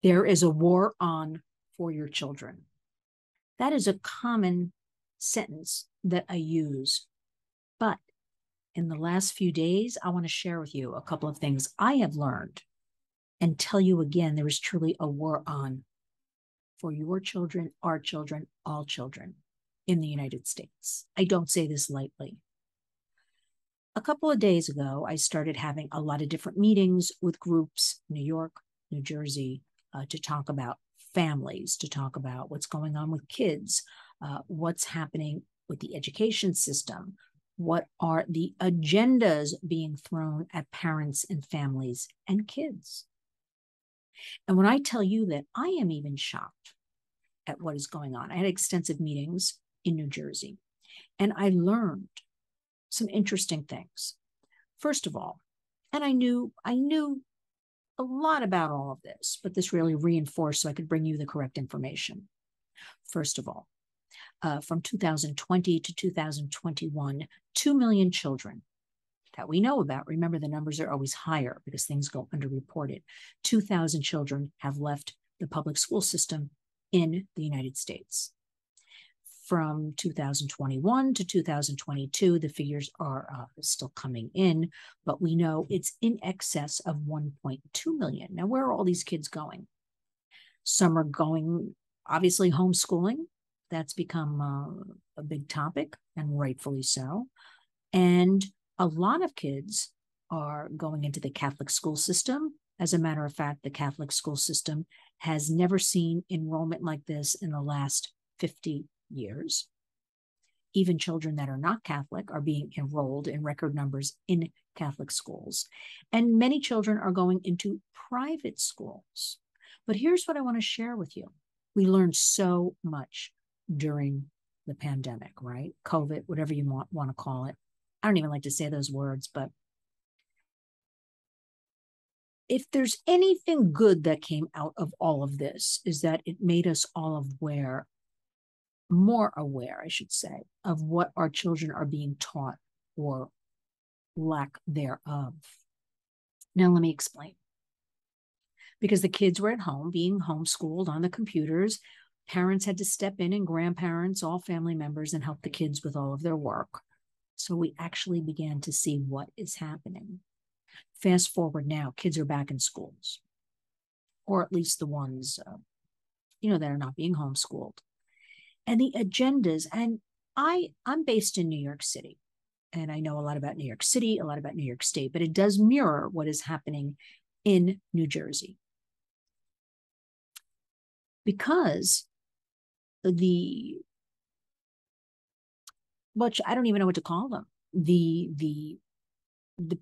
There is a war on for your children. That is a common sentence that I use. But in the last few days, I want to share with you a couple of things I have learned and tell you again, there is truly a war on for your children, our children, all children in the United States. I don't say this lightly. A couple of days ago, I started having a lot of different meetings with groups, New York, New Jersey, to talk about families, to talk about what's going on with kids, what's happening with the education system, what are the agendas being thrown at parents and families and kids. And when I tell you that I am even shocked at what is going on, I had extensive meetings in New Jersey, and I learned some interesting things. First of all, and I knew a lot about all of this, but this really reinforced so I could bring you the correct information. First of all, from 2020 to 2021, 2 million children that we know about. Remember, the numbers are always higher because things go underreported. 2,000 children have left the public school system in the United States. From 2021 to 2022, the figures are still coming in, but we know it's in excess of 1.2 million. Now, where are all these kids going? Some are going, obviously, homeschooling. That's become a big topic, and rightfully so. And a lot of kids are going into the Catholic school system. As a matter of fact, the Catholic school system has never seen enrollment like this in the last 50 years. Even children that are not Catholic are being enrolled in record numbers in Catholic schools. And many children are going into private schools. But here's what I want to share with you. We learned so much during the pandemic, right? COVID, whatever you want to call it. I don't even like to say those words, but if there's anything good that came out of all of this, is that it made us all more aware, I should say, of what our children are being taught or lack thereof. Now, let me explain. Because the kids were at home being homeschooled on the computers, parents had to step in, and grandparents, all family members, and help the kids with all of their work. So we actually began to see what is happening. Fast forward now, kids are back in schools, or at least the ones, that are not being homeschooled. And the agendas, and I'm based in New York City, and I know a lot about New York City, a lot about New York State, but it does mirror what is happening in New Jersey. Because which I don't even know what to call them, the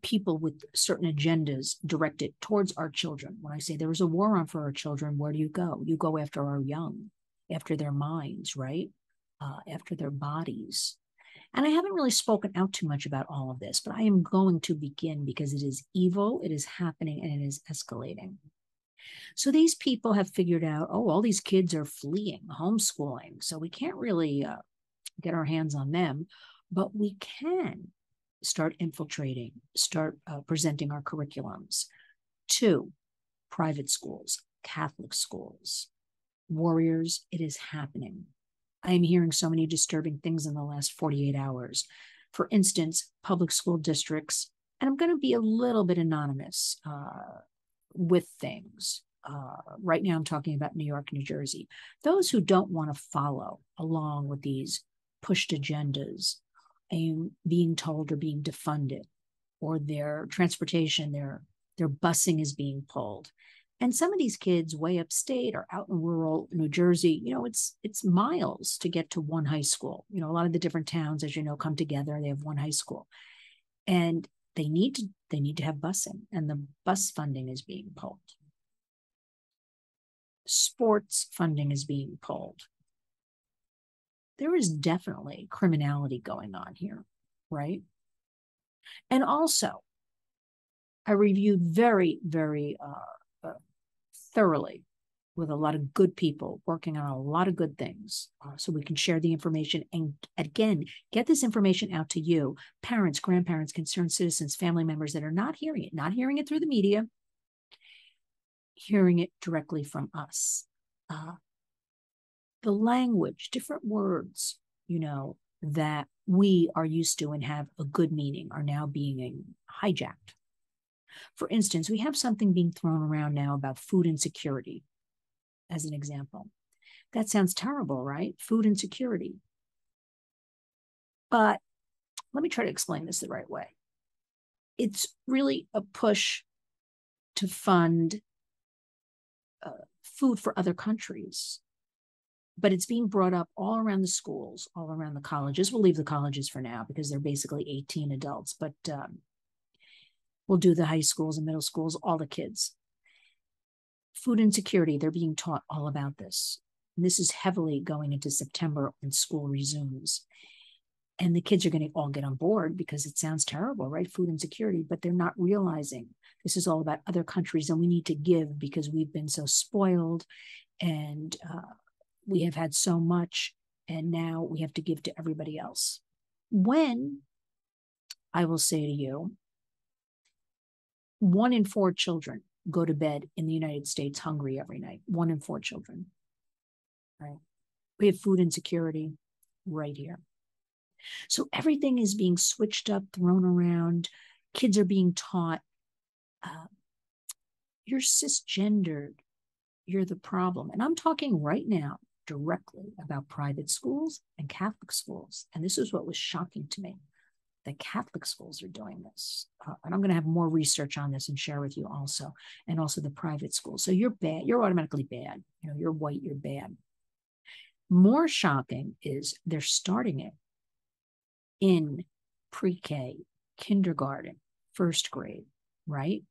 people with certain agendas directed towards our children. When I say there is a war on for our children, where do you go? You go after our young, after their minds, right? After their bodies. And I haven't really spoken out too much about all of this, but I am going to begin because it is evil, it is happening, and it is escalating. So these people have figured out, all these kids are fleeing homeschooling, so we can't really get our hands on them, but we can start infiltrating, start presenting our curriculums to private schools, Catholic schools. Warriors, it is happening. I am hearing so many disturbing things in the last 48 hours. For instance, public school districts, and I'm going to be a little bit anonymous with things. Right now, I'm talking about New York, New Jersey. Those who don't want to follow along with these pushed agendas, being told or being defunded, or their transportation, their busing is being pulled. And some of these kids way upstate or out in rural New Jersey, it's miles to get to one high school. A lot of the different towns, as you know, come together. They have one high school, and they need to have busing, and the bus funding is being pulled. Sports funding is being pulled. There is definitely criminality going on here, right? And also, I reviewed very, very thoroughly with a lot of good people working on a lot of good things, so we can share the information and, again, get this information out to you, parents, grandparents, concerned citizens, family members that are not hearing it through the media. hearing it directly from us. Uh, the language, different words, that we are used to and have a good meaning are now being hijacked. For instance, we have something being thrown around now about food insecurity, as an example. That sounds terrible, right? Food insecurity. But let me try to explain this the right way. It's really a push to fund food for other countries, but it's being brought up all around the schools, all around the colleges. We'll leave the colleges for now because they're basically 18 adults, but we'll do the high schools and middle schools, all the kids. Food insecurity, they're being taught all about this. And this is heavily going into September when school resumes. And the kids are going to all get on board because it sounds terrible, right? Food insecurity, but they're not realizing this is all about other countries and we need to give because we've been so spoiled and we have had so much and now we have to give to everybody else. When, I will say to you, 1 in 4 children go to bed in the United States hungry every night. 1 in 4 children, right? We have food insecurity right here. So everything is being switched up, thrown around. Kids are being taught, you're cisgendered, you're the problem. And I'm talking right now directly about private schools and Catholic schools. And this is what was shocking to me. The Catholic schools are doing this. And I'm going to have more research on this and share with you also. And also the private schools. So you're bad. You're automatically bad. You're white, you're bad. More shocking is they're starting it in pre-K, kindergarten, first grade, right?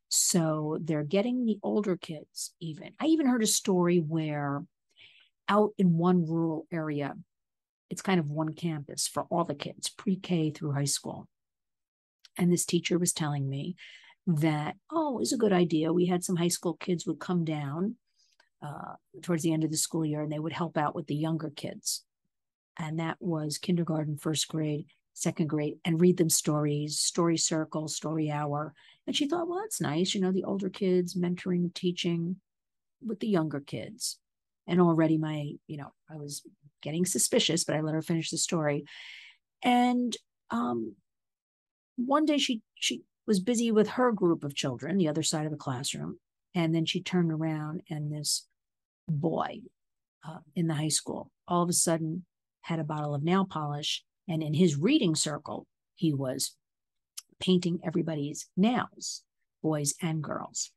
So they're getting the older kids even. I even heard a story where out in one rural area, it's kind of one campus for all the kids, pre-K through high school. And this teacher was telling me that, it was a good idea. We had some high school kids would come down towards the end of the school year and they would help out with the younger kids. And that was kindergarten, first grade, second grade, and read them stories, story circle, story hour. And she thought, well, that's nice. The older kids mentoring, teaching with the younger kids. And already I was getting suspicious, but I let her finish the story. And one day she was busy with her group of children, the other side of the classroom. And then she turned around and this boy in the high school all of a sudden had a bottle of nail polish. And in his reading circle, he was painting everybody's nails, boys and girls.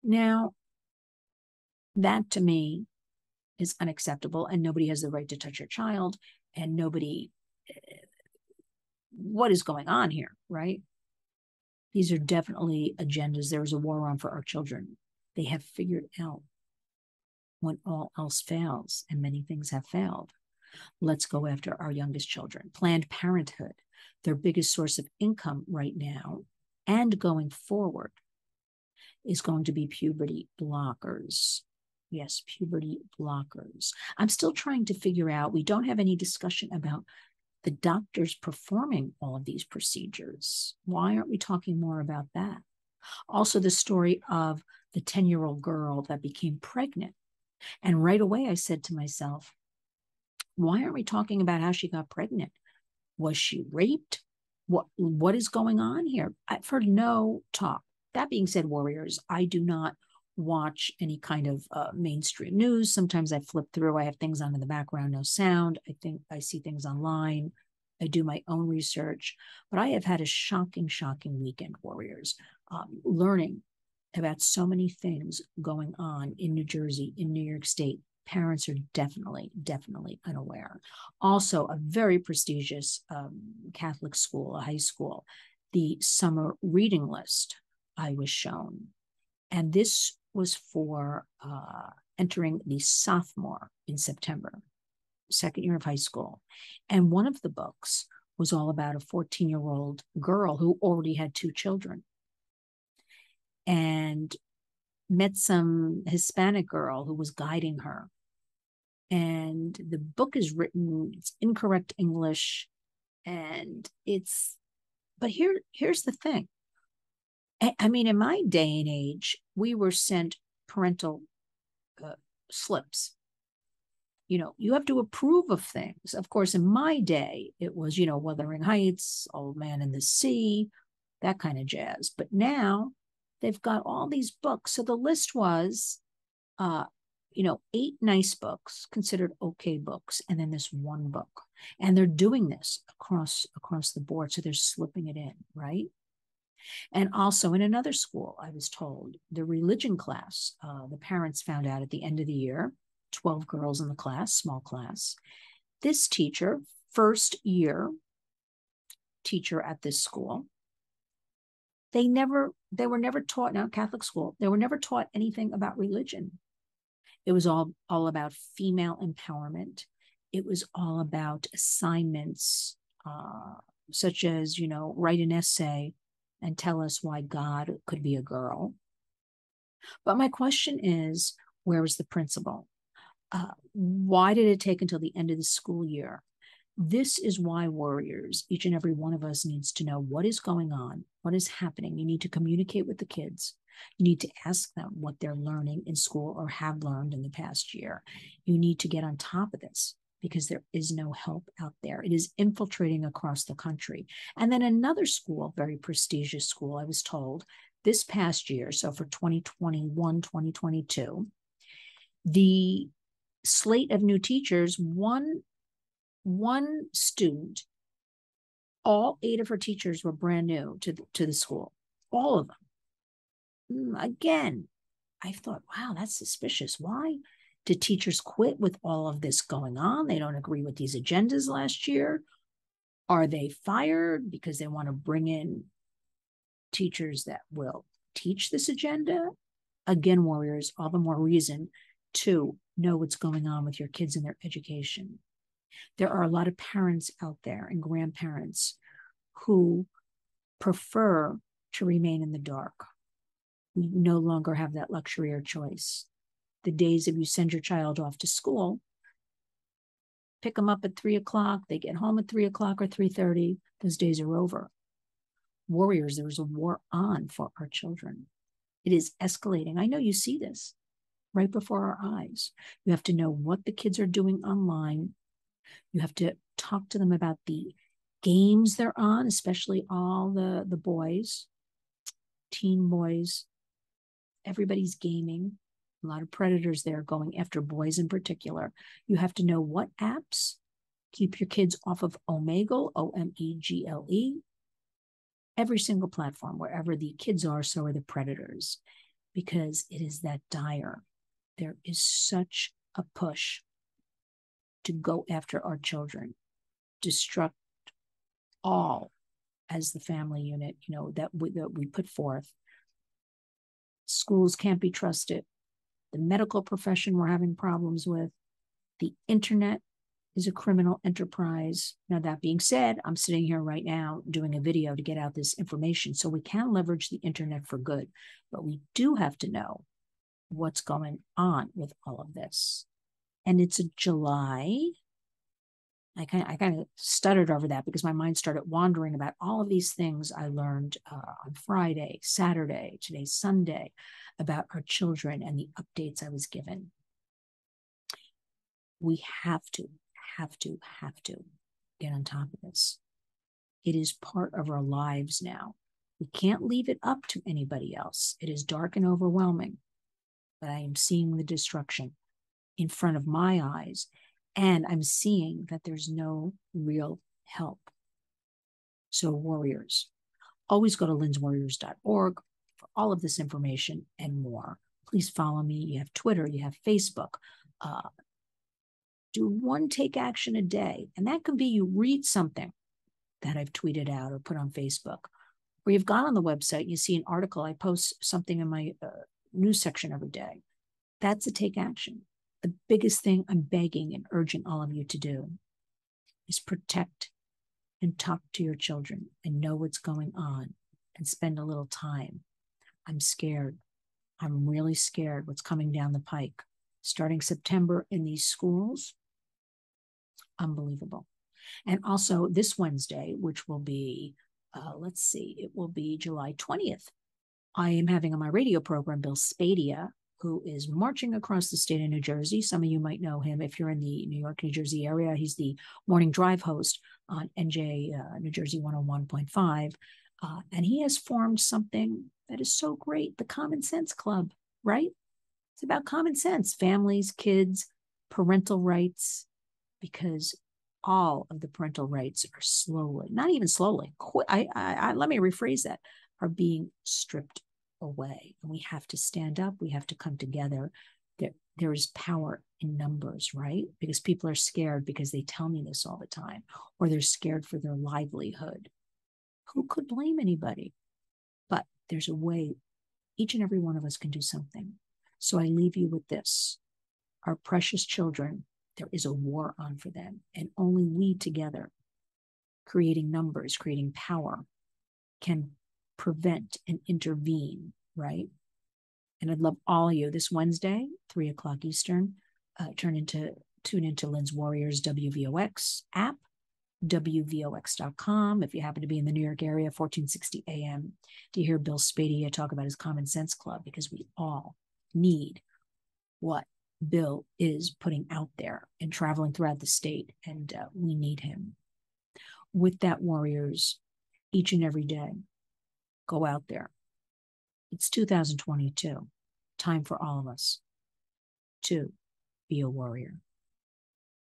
Now, that to me is unacceptable and nobody has the right to touch your child and nobody, what is going on here, right? These are definitely agendas. There is a war on for our children. They have figured out when all else fails, and many things have failed. Let's go after our youngest children. Planned Parenthood, their biggest source of income right now and going forward is going to be puberty blockers. Yes, puberty blockers. I'm still trying to figure out, we don't have any discussion about the doctors performing all of these procedures. Why aren't we talking more about that? Also, the story of the 10-year-old girl that became pregnant. And right away, I said to myself, why aren't we talking about how she got pregnant? Was she raped? What is going on here? I've heard no talk. That being said, warriors, I do not watch any kind of mainstream news. Sometimes I flip through. I have things on in the background, no sound. I think I see things online. I do my own research. But I have had a shocking weekend, warriors, learning about so many things going on in New Jersey, in New York State. Parents are definitely unaware. Also, a very prestigious Catholic school, a high school, the summer reading list I was shown. And this was for entering the sophomore in September, second year of high school. And one of the books was all about a 14-year-old girl who already had 2 children and met some Hispanic girl who was guiding her. And the book is written, it's incorrect English, and but here's the thing. I mean, in my day and age, we were sent parental uh, slips. You have to approve of things. Of course, in my day, it was, Wuthering Heights, Old Man in the Sea, that kind of jazz. But now they've got all these books. So the list was, uh, 8 nice books, considered okay books, and then this one book. And they're doing this across the board. So they're slipping it in, right? And also in another school, I was told the religion class, the parents found out at the end of the year, 12 girls in the class, small class. This teacher, first year teacher at this school, they were never taught, now Catholic school, they were never taught anything about religion. It was all about female empowerment. It was all about assignments, such as, write an essay and tell us why God could be a girl. But my question is, where was the principal? Why did it take until the end of the school year? This is why, warriors, each and every one of us needs to know what is going on, what is happening. You need to communicate with the kids. You need to ask them what they're learning in school or have learned in the past year. You need to get on top of this because there is no help out there. It is infiltrating across the country. And then another school, very prestigious school, I was told, this past year, so for 2021, 2022, the slate of new teachers, one student, all 8 of her teachers were brand new to the school, all of them. Again, I thought, wow, that's suspicious. Why did teachers quit with all of this going on? They don't agree with these agendas last year. Are they fired because they want to bring in teachers that will teach this agenda? Again, warriors, all the more reason to know what's going on with your kids and their education. There are a lot of parents out there and grandparents who prefer to remain in the dark. We no longer have that luxury or choice. The days of you send your child off to school, pick them up at 3 o'clock, they get home at 3 o'clock or 3:30, those days are over. Warriors, there is a war on for our children. It is escalating. I know you see this right before our eyes. You have to know what the kids are doing online. You have to talk to them about the games they're on, especially all the boys, teen boys. Everybody's gaming. A lot of predators there going after boys in particular. You have to know what apps. Keep your kids off of Omegle, Omegle. Every single platform, wherever the kids are, so are the predators, because it is that dire. There is such a push to go after our children, destruct all as the family unit, that we put forth. Schools can't be trusted. The medical profession we're having problems with. The internet is a criminal enterprise. Now, that being said, I'm sitting here right now doing a video to get out this information, so we can leverage the internet for good, but we do have to know what's going on with all of this. And it's a July. I kind of stuttered over that because my mind started wandering about all of these things I learned on Friday, Saturday, today's Sunday, about our children and the updates I was given. We have to get on top of this. It is part of our lives now. We can't leave it up to anybody else. It is dark and overwhelming, but I am seeing the destruction in front of my eyes, and I'm seeing that there's no real help. So, warriors, always go to linswarriors.org for all of this information and more. Please follow me. You have Twitter, you have Facebook. Do one take action a day, and that could be you read something that I've tweeted out or put on Facebook, or you've gone on the website, you see an article, I post something in my news section every day. That's a take action. The biggest thing I'm begging and urging all of you to do is protect and talk to your children and know what's going on and spend a little time. I'm scared. I'm really scared what's coming down the pike. Starting September in these schools, unbelievable. And also this Wednesday, which will be, it will be July 20th. I am having on my radio program Bill Spadia, who is marching across the state of New Jersey. Some of you might know him if you're in the New York, New Jersey area. He's the morning drive host on NJ New Jersey 101.5. And he has formed something that is so great, the Common Sense Club, right? It's about common sense, families, kids, parental rights, because all of the parental rights are slowly, not even slowly, let me rephrase that, are being stripped away. And we have to stand up. We have to come together. There is power in numbers, right? Because people are scared because they tell me this all the time, or they're scared for their livelihood. Who could blame anybody? But there's a way each and every one of us can do something. So I leave you with this. Our precious children, there is a war on for them. And only we together, creating numbers, creating power, can prevent and intervene, right? And I'd love all of you this Wednesday, 3:00 Eastern, tune into Lynn's Warriors WVOX app, WVOX.com. If you happen to be in the New York area, 1460 AM, to hear Bill Spadia talk about his Common Sense Club, because we all need what Bill is putting out there and traveling throughout the state, and we need him. With that, warriors, each and every day, go out there. It's 2022. Time for all of us to be a warrior.